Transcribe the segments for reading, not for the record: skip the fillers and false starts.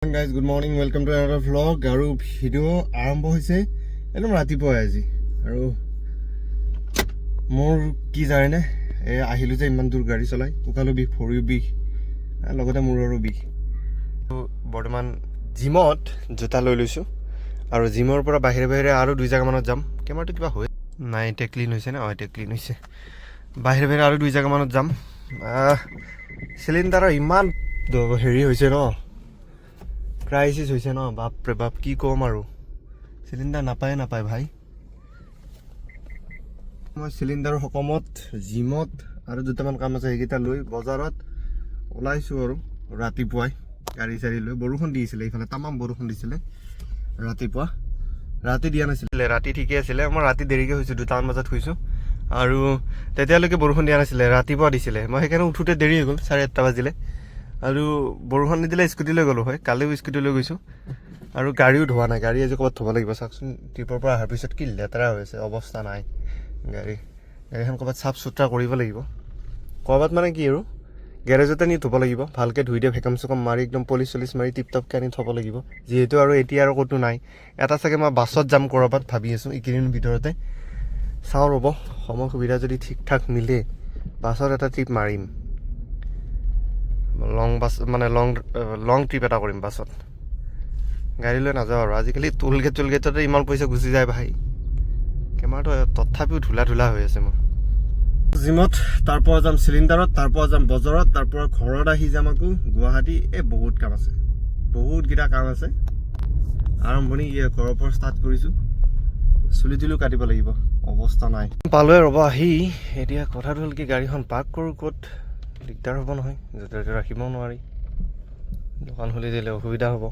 Guys, good morning. Welcome to another vlog. আৰু video' আৰম্ভ হৈছে একদম ৰাতিপুৱাই আজি। আৰু মোৰ কি জানেনে, আহিলোঁ যে ইমান দূৰ গাড়ী চলাই, কঁকালো বিষ, ভৰিও বিষ, লগতে মূৰৰো বিষ। বৰ্তমান জিমত জোতা লৈ লৈছোঁ আৰু জিমৰ পৰা বাহিৰে বাহিৰে আৰু 2 জেগামানত যাম। কেমেৰাটো কিবা হৈ নাই, এতিয়া ক্লিন হৈছে নে? এতিয়া ক্লিন হৈছে। বাহিৰে বাহিৰে আৰু 2 জেগামানত যাম। চিলিণ্ডাৰৰ ইমান হেৰি হৈছে ন, ক্ৰাইচিছ হৈছে ন, বাপৰে বাপ, কি ক'ম আৰু। চিলিণ্ডাৰ নাপায় ভাই। মই চিলিণ্ডাৰৰ সকামত, জিমত আৰু দুটামান কাম আছে, সেইকেইটা লৈ বজাৰত ওলাইছোঁ আৰু ৰাতিপুৱাই গাড়ী চাড়ী লৈ। বৰষুণ দিছিলে, এইফালে তামাম বৰষুণ দিছিলে ৰাতিপুৱা। ৰাতি দিয়া নাছিলে, ৰাতি ঠিকে আছিলে। মই ৰাতি দেৰিকৈ শুইছোঁ, 2টামান বজাত শুইছোঁ আৰু তেতিয়ালৈকে বৰষুণ দিয়া নাছিলে, ৰাতিপুৱা দিছিলে। মই সেইকাৰণে উঠোঁতে দেৰি হৈ গ'ল, 8:30 বাজিলে। আৰু বৰষুণ নিদিলে স্কুটি লৈ গ'লোঁ হয়, কালিও স্কুটি লৈ গৈছোঁ। আৰু গাড়ীও ধোৱা নাই, গাড়ী আজি ক'ৰবাত ধুব লাগিব। চাওকচোন, ট্ৰিপৰ পৰা অহাৰ পিছত কি লেতেৰা হৈছে, অৱস্থা নাই গাড়ীখন ক'ৰবাত চাফ চুতৰা কৰিব লাগিব। ক'ৰবাত মানে কি আৰু গেৰেজতে নি ধুব লাগিব, ভালকৈ ধুই দিয়ে, ভেকাম চেকাম মাৰি একদম পলিচ চলিচ মাৰি টিপটপকৈ আনি থ'ব লাগিব। যিহেতু আৰু এতিয়া আৰু ক'তো নাই। এটা চাগে মই বাছত যাম ক'ৰবাত ভাবি আছোঁ এইকেইদিনৰ ভিতৰতে। চাওঁ ৰ'ব, সময় সুবিধা যদি ঠিক ঠাক মিলে বাছত এটা ট্ৰিপ মাৰিম। লং ট্ৰিপ এটা কৰিম বাছত, গাড়ী লৈ নাযাওঁ আৰু। আজিকালি টোলগেটতে ইমান পইচা গুচি যায় ভাই। কেমেৰাটো তথাপিও ধূলা হৈ আছে মোৰ। জিমত, তাৰপৰা যাম চিলিণ্ডাৰত, তাৰপৰা যাম বজাৰত, তাৰপৰা ঘৰত আহি যাম আকৌ গুৱাহাটী। বহুত কাম আছে, বহুতকেইটা কাম আছে। আৰম্ভণি ঘৰৰ পৰা ষ্টাৰ্ট কৰিছোঁ। চুলি তুলিও কাটিব লাগিব, অৱস্থা নাই। পালোৱে ৰ'ব আহি। এতিয়া কথাটো হ'ল কি, গাড়ীখন পাৰ্ক কৰোঁ ক'ত, দিগদাৰ হ'ব নহয়, য'তে ত'তে ৰাখিবও নোৱাৰি। দোকান খুলি দিলে অসুবিধা হ'ব।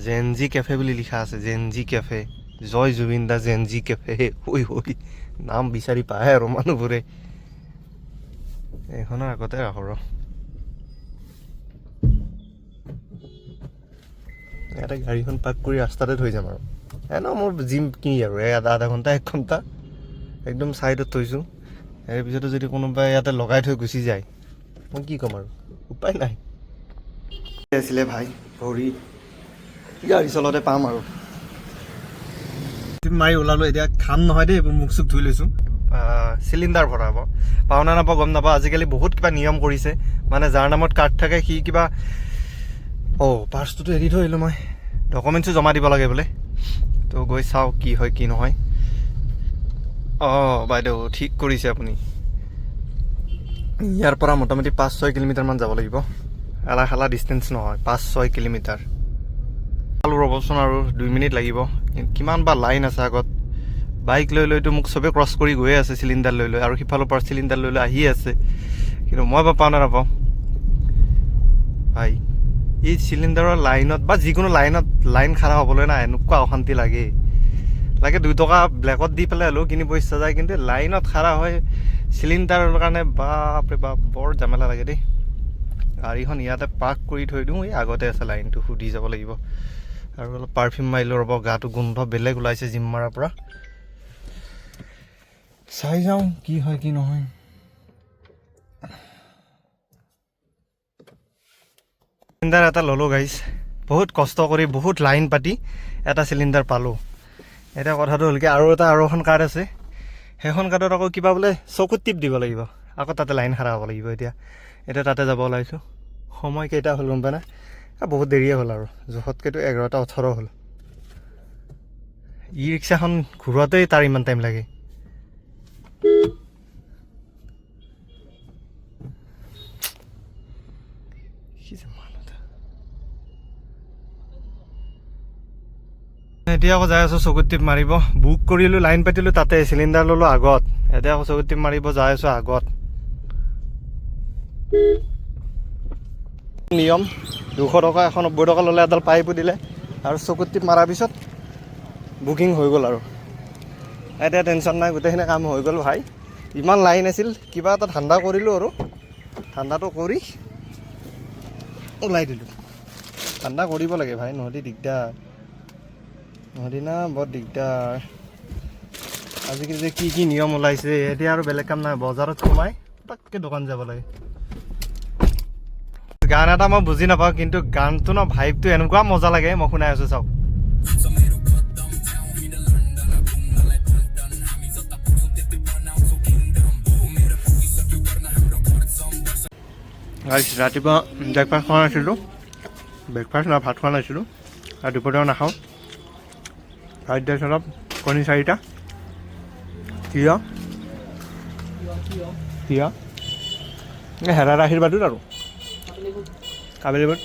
জেনজি কেফে বুলি লিখা আছে, জেনজি কেফে, জয় জুবিন দা জেনজি কেফে। নাম বিচাৰি পায় আৰু মানুহবোৰে। এইখনৰ আগতে ৰাখোঁ ৰ, ইয়াতে গাড়ীখন পাৰ্ক কৰি ৰাস্তাতে থৈ যাম আৰু। মোৰ জিম কি আৰু আধা ঘণ্টা 1 ঘণ্টা একদম ছাইডত থৈছোঁ। ইয়াৰ পিছতো যদি কোনোবাই ইয়াতে লগাই থৈ গুচি যায়, মই কি ক'ম আৰু, উপায় নাই। আছিলে ভাই, ভৰি গাড়ী চলাওঁতে পাম আৰু। মাৰি ওলালোঁ, এতিয়া খাম নহয় দেই, মুখ চুখ ধুই লৈছোঁ। চিলিণ্ডাৰ ভৰাব পাওঁ নে নাপাওঁ গম নাপাওঁ। আজিকালি বহুত কিবা নিয়ম কৰিছে, মানে যাৰ নামত কাৰ্ড থাকে সি কিবা, পাৰ্চটোতো এৰি থৈ আহিলোঁ মই, ডকুমেণ্টছো জমা দিব লাগে বোলে। তো গৈ চাওঁ কি হয় কি নহয়। বাইদেউ ঠিক কৰিছে আপুনি। ইয়াৰ পৰা মোটামুটি 5-6 কিলোমিটাৰমান যাব লাগিব। এলা ডিষ্টেঞ্চ নহয়, 5-6 কিলোমিটাৰ। ৰ'বচোন, আৰু 2 মিনিট লাগিব। কিমান বা লাইন আছে আগত। বাইক লৈতো মোক চবেই ক্ৰছ কৰি গৈয়ে আছে চিলিণ্ডাৰ লৈ, আৰু সিফালৰ পৰা চিলিণ্ডাৰ লৈ আহি আছে। কিন্তু মই পাওঁ নে নাপাওঁ ভাই। এই চিলিণ্ডাৰৰ লাইনত বা যিকোনো লাইন খাৰা হ'বলৈ না এনেকুৱা অশান্তি লাগে 2 টকা ব্লেকত দি পেলাই হ'লেও কিনিব ইচ্ছা যায়। কিন্তু লাইনত খাৰা হয় চিলিণ্ডাৰৰ কাৰণে, বাপৰে বাপ, বৰ ঝামেলা লাগে দেই। গাড়ীখন ইয়াতে পাৰ্ক কৰি থৈ দিওঁ, এই আগতে আছে লাইনটো, সুধি যাব লাগিব। আৰু অলপ পাৰফিউম মাৰিলোঁ ৰ'ব, গাটো গোন্ধ বেলেগ ওলাইছে জিম মাৰাৰ পৰা। চাই যাওঁ কি হয় কি নহয়। চিলিণ্ডাৰ এটা ল'লোঁ গাইজ, বহুত কষ্ট কৰি, বহুত লাইন পাতি এটা চিলিণ্ডাৰ পালোঁ। এতিয়া কথাটো হ'ল কি, আৰু এখন কাৰ্ড আছে, সেইখন কাৰ্ডত আকৌ কিবা বোলে চকুত টিপ দিব লাগিব, আকৌ তাতে লাইন খাৰা হ'ব লাগিব। এতিয়া তাতে যাব ওলাইছোঁ। সময় কেইটা হ'ল গম পাই না? বহুত দেৰিয়ে হ'ল আৰু, জোখতকৈতো 11:18 হ'ল। ই ৰিক্সাখন ঘূৰোৱাতেই তাৰ ইমান টাইম লাগে। এতিয়া আকৌ যাই আছোঁ চকুত টিপ মাৰিব। বুক কৰিলোঁ, লাইন পাতিলোঁ, তাতে চিলিণ্ডাৰ ল'লোঁ আগত। এতিয়া আকৌ চকুত টিপ মাৰিব যাই আছোঁ আগত। নিয়ম 200 টকা, 190 টকা ল'লে এডাল পাইপো দিলে, আৰু চকুত টিপ মৰাৰ পিছত বুকিং হৈ গ'ল আৰু। এতিয়া টেনশ্যন নাই, গোটেইখিনি কাম হৈ গ'ল ভাই। ইমান লাইন আছিল, কিবা এটা ধান্দা কৰিলোঁ আৰু ধান্দাটো কৰি ওলাই দিলোঁ। ধান্দা কৰিব লাগে ভাই, নহ'লে দিগদাৰ, বৰ দিগদাৰ। আজিকালি যে কি নিয়ম ওলাইছে। এতিয়া আৰু বেলেগ কাম নাই, বজাৰত সোমাই তাতকৈ দোকান যাব লাগে। গান এটা মই বুজি নাপাওঁ, কিন্তু গানটো ন ভাইবটো এনেকুৱা মজা লাগে, মই শুনাই আছোঁ চাওক। ৰাতিপুৱা ব্ৰেকফাষ্ট খোৱা নাছিলোঁ, ভাত খোৱা নাছিলোঁ, আৰু দুপৰীয়াও নাখাওঁ। ফ্ৰাইড ৰাইচ অলপ, কণী 4টা, তিয়ঁহ হেৰাৰ আশীৰ্বাদত আৰু কাবেৰী বুট।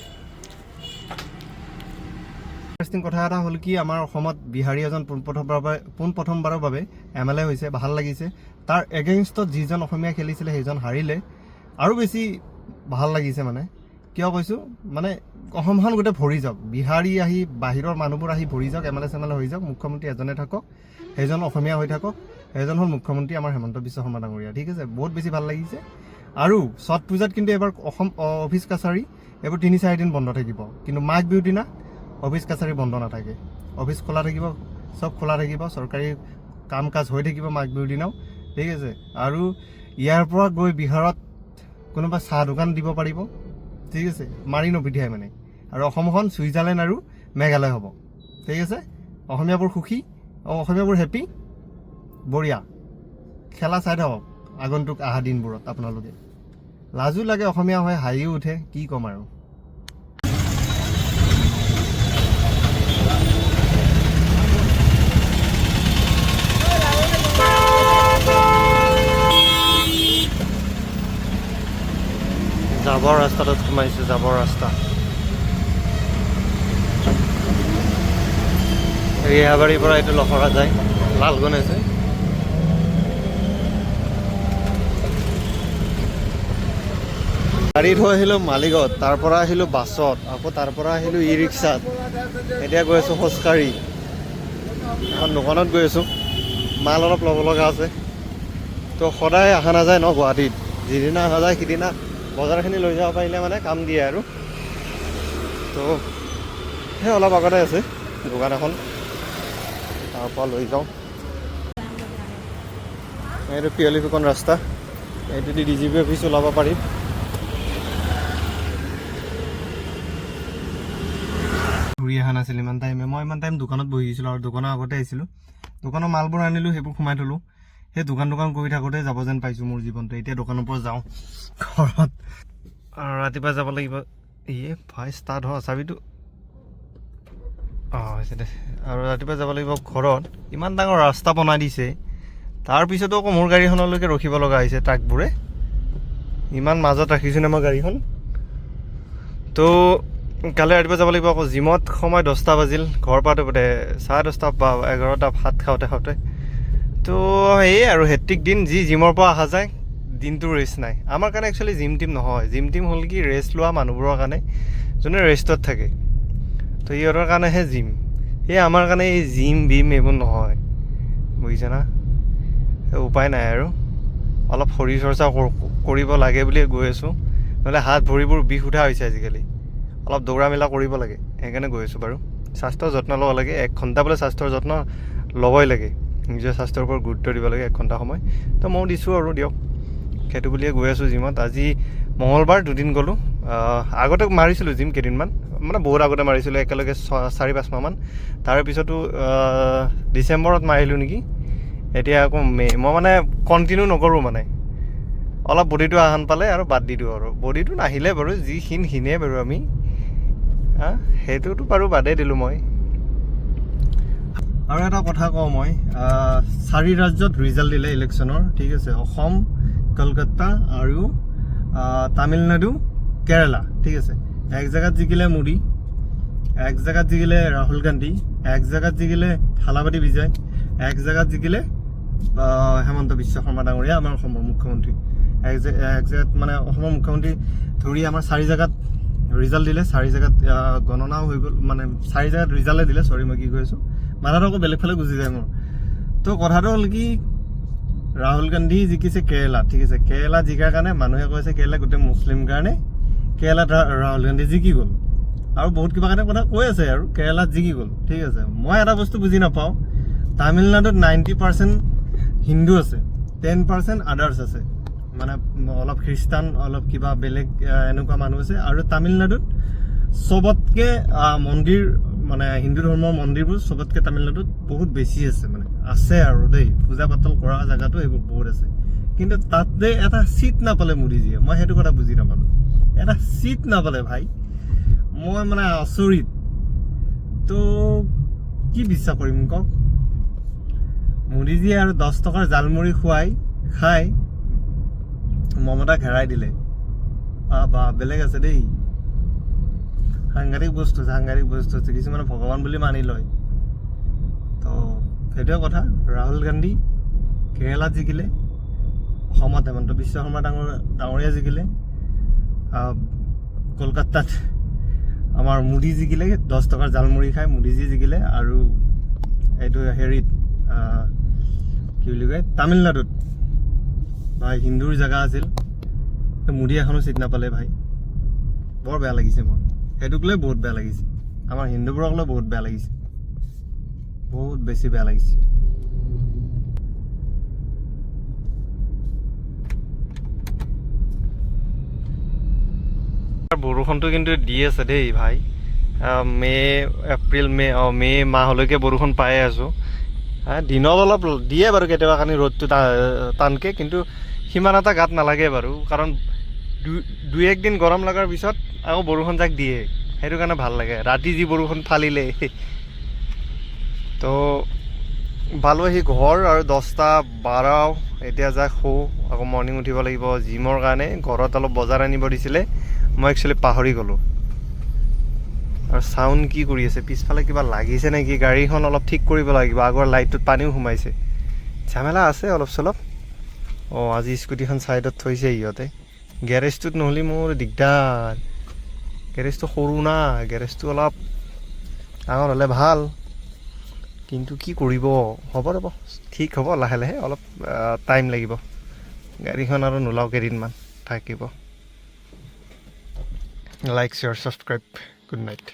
ইণ্টাৰেষ্টিং কথা এটা হ'ল কি, আমাৰ অসমত বিহাৰী এজন পোনপ্ৰথমবাৰৰ বাবে MLA হৈছে, ভাল লাগিছে। তাৰ এগেইনষ্টত যিজন অসমীয়া খেলিছিলে সেইজন হাৰিলে, আৰু বেছি ভাল লাগিছে। মানে কিয় কৈছোঁ, মানে অসমখন গোটেই ভৰি যাওক, বিহাৰী আহি বাহিৰৰ মানুহবোৰ আহি ভৰি যাওক, MLA হৈ যাওক, মুখ্যমন্ত্ৰী এজনে থাকক, সেইজন অসমীয়া হৈ থাকক, সেইজন হ'ল মুখ্যমন্ত্ৰী আমাৰ হিমন্ত বিশ্ব শৰ্মা ডাঙৰীয়া। ঠিক আছে, বহুত বেছি ভাল লাগিছে। আৰু ছট পূজাত কিন্তু এবাৰ অসম অফিচ কাছাৰী এইবোৰ 3-4 দিন বন্ধ থাকিব, কিন্তু মাঘ বিহুৰ দিনা অফিচ কাছাৰী বন্ধ নাথাকে, অফিচ খোলা থাকিব, চব খোলা থাকিব, চৰকাৰী কাম কাজ হৈ থাকিব মাঘ বিহুৰ দিনাও। ঠিক আছে, আৰু ইয়াৰ পৰা গৈ বিহাৰত কোনোবা চাহ দোকান দিব পাৰিব। ঠিক আছে, মাৰি নপিঠিয়াই মানে। আৰু অসমখন ছুইজাৰলেণ্ড আৰু মেঘালয় হ'ব। ঠিক আছে, অসমীয়াবোৰ সুখী, অসমীয়াবোৰ হেপী, বঢ়িয়া। খেলা চাই থাকক আগন্তুক অহা দিনবোৰত আপোনালোকে। লাজো লাগে অসমীয়া হয়, হাঁহিও উঠে, কি ক'ম আৰু। যাবৰ ৰাস্তাটোত সোমাইছোঁ, যাবৰ ৰাস্তা। ৰিহাবাৰীৰ পৰা এইটো লখৰা যায়, লালগোন আছে। গাড়ী থৈ আহিলোঁ মালিগাঁৱত, তাৰ পৰা আহিলোঁ বাছত, আকৌ তাৰ পৰা আহিলোঁ ই ৰিক্সাত, এতিয়া গৈ আছোঁ খোজকাঢ়ি। এখন দোকানত গৈ আছোঁ, মাল অলপ ল'ব লগা আছে। তো সদায় অহা নাযায় ন গুৱাহাটীত, যিদিনা অহা যায় সিদিনা বজাৰখিনি লৈ যাব পাৰিলে মানে কাম দিয়ে আৰু। তো সেই অলপ আগতে আছে দোকান এখন, তাৰ পৰা লৈ যাওঁ। এইটো পিয়লি ফুকন ৰাস্তা, এইটো দি DGP অফিচ ওলাব পাৰিম। ঘূৰি অহা নাছিল ইমান টাইমে, মই ইমান টাইম দোকানত বহি গৈছিলোঁ, আৰু দোকানৰ আগতে আহিছিলোঁ। দোকানৰ মালবোৰ আনিলোঁ, সেইবোৰ সোমাই থলোঁ। সেই দোকান কৰি থাকোঁতে যাব যেন পাইছোঁ মোৰ জীৱনটো। এতিয়া দোকানৰ পৰা যাওঁ ঘৰত, আৰু ৰাতিপুৱা যাব লাগিব। ভাই ষ্টাৰ্ট হয় চাবিটো, হৈছে দে। আৰু ৰাতিপুৱা যাব লাগিব ঘৰত। ইমান ডাঙৰ ৰাস্তা বনাই দিছে, তাৰপিছতো আকৌ মোৰ গাড়ীখনলৈকে ৰখিব লগা হৈছে ট্ৰাকবোৰে। ইমান মাজত ৰাখিছোঁ নে মই গাড়ীখন। তো কালি ৰাতিপুৱা যাব লাগিব আকৌ জিমত। সময় 10টা বাজিল, ঘৰ পৰা 10:30 বা 11টা ভাত খাওঁতে। তো এই আৰু হেক্টিক দিন, যি জিমৰ পৰা অহা যায় দিনটো ৰেষ্ট নাই। আমাৰ কাৰণে একচুৱেলি জিম টিম নহয়, জিম টিম হ'ল কি ৰেষ্ট লোৱা মানুহবোৰৰ কাৰণে, যোনে ৰেষ্টত থাকে। তো সিহঁতৰ কাৰণেহে জিম, সেই আমাৰ কাৰণে এই জিম বিম এইবোৰ নহয়, বুজিছে না। উপায় নাই আৰু, অলপ শৰীৰ চৰ্চা কৰিব লাগে বুলিয়ে গৈ আছোঁ, নহ'লে হাত ভৰিবোৰ বিষ উঠা হৈছে আজিকালি। অলপ দৌৰা মেলা কৰিব লাগে, সেইকাৰণে গৈ আছোঁ বাৰু। স্বাস্থ্যৰ যত্ন ল'ব লাগে, 1 ঘণ্টা বোলে স্বাস্থ্যৰ যত্ন ল'বই লাগে, নিজৰ স্বাস্থ্যৰ ওপৰত গুৰুত্ব দিব লাগে 1 ঘণ্টা সময়। তো ময়ো দিছোঁ আৰু দিয়ক, সেইটো বুলিয়ে গৈ আছোঁ জিমত। আজি মঙলবাৰ, 2 দিন গ'লোঁ। আগতে মাৰিছিলোঁ জিম কেইদিনমান, মানে বহুত আগতে মাৰিছিলোঁ, একেলগে 4-5 মাহমান। তাৰপিছতো ডিচেম্বৰত মাৰিলোঁ নেকি, এতিয়া আকৌ মই মানে কণ্টিনিউ নকৰোঁ, মানে অলপ বডিটো আহান পালে আৰু বাদ দি দিওঁ। আৰু বডিটো নাহিলে বাৰু, যিখিনি হিনে বাৰু আমি সেইটোতো বাৰু বাদেই দিলোঁ মই। আৰু এটা কথা কওঁ মই, 4 ৰাজ্যত ৰিজাল্ট দিলে ইলেকশ্যনৰ। ঠিক আছে, অসম, কলকাতা আৰু তামিলনাডু, কেৰেলা। ঠিক আছে, এক জেগাত জিকিলে মোদী, এক জেগাত জিকিলে ৰাহুল গান্ধী, এক জেগাত জিকিলে থালাপতি বিজয়, এক জেগাত জিকিলে হিমন্ত বিশ্ব শৰ্মা ডাঙৰীয়া, আমাৰ অসমৰ মুখ্যমন্ত্ৰী। এক জেগাত মানে অসমৰ মুখ্যমন্ত্ৰী ধৰি আমাৰ 4 জেগাত ৰিজাল্ট দিলে, 4 জেগাত গণনাও হৈ গ'ল, মানে 4 জেগাত ৰিজাল্টে দিলে। চৰি, মই কি কৈ আছোঁ, মাথাটো আকৌ বেলেগ ফালে গুচি যায় মোৰ। তো কথাটো হ'ল কি, ৰাহুল গান্ধী জিকিছে কেৰেলা। ঠিক আছে, কেৰেলা জিকাৰ কাৰণে মানুহে কৈছে কেৰেলা গোটেই মুছলিম কাৰণে কেৰেলাত ৰাহুল গান্ধী জিকি গ'ল, আৰু বহুত কিবা কাৰণে কথা কৈ আছে, আৰু কেৰেলাত জিকি গ'ল। ঠিক আছে, মই এটা বস্তু বুজি নাপাওঁ, তামিলনাডুত 90% হিন্দু আছে, 10% আদাৰ্ছ আছে, মানে অলপ খ্ৰীষ্টান অলপ কিবা বেলেগ এনেকুৱা মানুহ আছে আৰু তামিলনাডুত চবতকে মন্দিৰ মানে হিন্দু ধৰ্মৰ মন্দিৰবোৰ চবতকে তামিলনাডুত বহুত বেছি আছে মানে আছে আৰু দেই পূজা পাতল কৰা জেগাটো এইবোৰ বহুত আছে কিন্তু তাতে এটা চিট নাপালে মোদীজীয়ে মই সেইটো কথা বুজি নাপালোঁ এটা চিট নাপালে ভাই মই মানে আচৰিত তো কি বিশ্বাস কৰিম কওক মোদীজীয়ে আৰু 10 টকাৰ জালমুড়ি খাই মমতাক হেৰাই দিলে বা বেলেগ আছে দেই সাংঘাতিক বস্তু আছে কিছুমানে ভগৱান বুলি মানি লয় তো সেইটোৱে কথা ৰাহুল গান্ধী কেৰেলাত জিকিলে অসমত হেমন্ত বিশ্ব শৰ্মা ডাঙৰীয়া জিকিলে কলকাতাত আমাৰ মোদী জিকিলে 10 টকাৰ জালমুড়ি খাই মোদীজী জিকিলে আৰু এইটো হেৰিত কি বুলি কয় তামিলনাডুত ভাই হিন্দুৰ জেগা আছিল মোদী এখনো চিট নাপালে ভাই বৰ বেয়া লাগিছে মোৰ সেইটোক লৈ বহুত বেয়া লাগিছে আমাৰ হিন্দুবোৰক লৈ বহুত বেয়া লাগিছে বহুত বেছি বেয়া লাগিছে বৰষুণটো কিন্তু দি আছে দেই ভাই এপ্ৰিল মে মাহলৈকে বৰষুণ পায়ে আছোঁ দিনত অলপ দিয়ে বাৰু কেতিয়াবা কাৰণে ৰ'দটো টানকৈ কিন্তু সিমান এটা গাত নালাগে বাৰু কাৰণ 2-1 দিন গৰম লগাৰ পিছত আকৌ বৰষুণ যাক দিয়ে সেইটো কাৰণে ভাল লাগে ৰাতি যি বৰষুণ ফালিলে তো পালোহি ঘৰ আৰু 10:12 এতিয়া যাক শো আকৌ মৰ্ণিং উঠিব লাগিব জিমৰ কাৰণে ঘৰত অলপ বজাৰ আনিব দিছিলে মই একচুৱেলি পাহৰি গ'লোঁ আৰু চাউণ্ড কি কৰি আছে পিছফালে কিবা লাগিছে নেকি গাড়ীখন অলপ ঠিক কৰিব লাগিব আগৰ লাইটটোত পানীও সোমাইছে ঝামেলা আছে অলপ চলপ আজি স্কুটিখন ছাইডত থৈছে ইহঁতে গেৰেজটোত নহ'লে মোৰ দিগদাৰ গেৰেজটো সৰু না গেৰেজটো অলপ ডাঙৰ হ'লে ভাল কিন্তু কি কৰিব হ'ব ৰ'ব ঠিক হ'ব লাহে লাহে অলপ টাইম লাগিব গাড়ীখন আৰু নোলাওঁ কেইদিনমান থাকিব like share subscribe good night